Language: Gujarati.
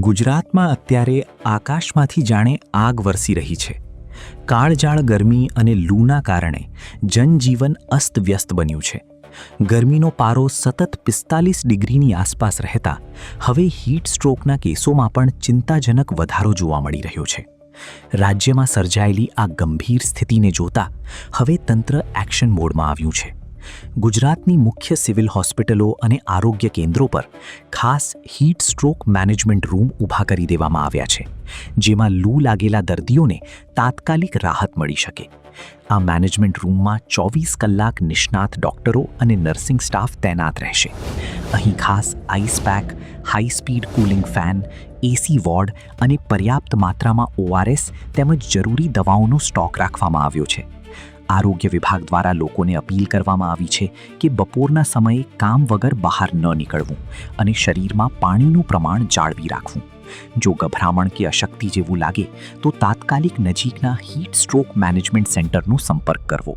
ગુજરાતમાં અત્યારે આકાશમાંથી જાણે આગ વરસી રહી છે. કાળઝાળ ગરમી અને લૂના કારણે જનજીવન અસ્તવ્યસ્ત બન્યું છે. ગરમીનો પારો સતત 45 ડિગ્રીની આસપાસ રહેતા હવે હીટ સ્ટ્રોકના કેસોમાં પણ ચિંતાજનક વધારો જોવા મળી રહ્યો છે. રાજ્યમાં સર્જાયેલી આ ગંભીર સ્થિતિને જોતા હવે તંત્ર એક્શન મોડમાં આવ્યું છે. ગુજરાતની મુખ્ય સિવિલ હોસ્પિટલો અને આરોગ્ય કેન્દ્રો પર ખાસ હીટ સ્ટ્રોક મેનેજમેન્ટ રૂમ ઊભા કરી દેવામાં આવ્યા છે, જેમાં લૂ લાગેલા દર્દીઓને તાત્કાલિક રાહત મળી શકે. આ મેનેજમેન્ટ રૂમમાં 24 કલાક નિષ્ણાત ડોક્ટરો અને નર્સિંગ સ્ટાફ તૈનાત રહેશે. અહીં ખાસ ice pack, high speed cooling fan, AC ward અને પર્યાપ્ત માત્રામાં ORS તેમજ જરૂરી દવાઓનો સ્ટોક રાખવામાં આવ્યો છે. આરોગ્ય વિભાગ દ્વારા લોકોને અપીલ કરવામાં આવી છે કે બપોરના સમયે કામ વગર બહાર ન નીકળવું અને શરીરમાં પાણીનું પ્રમાણ જાળવી રાખવું. જો ગભરામણ કે અશક્તિ જેવું લાગે તો તાત્કાલિક નજીકના હીટ સ્ટ્રોક મેનેજમેન્ટ સેન્ટરનો સંપર્ક કરવો.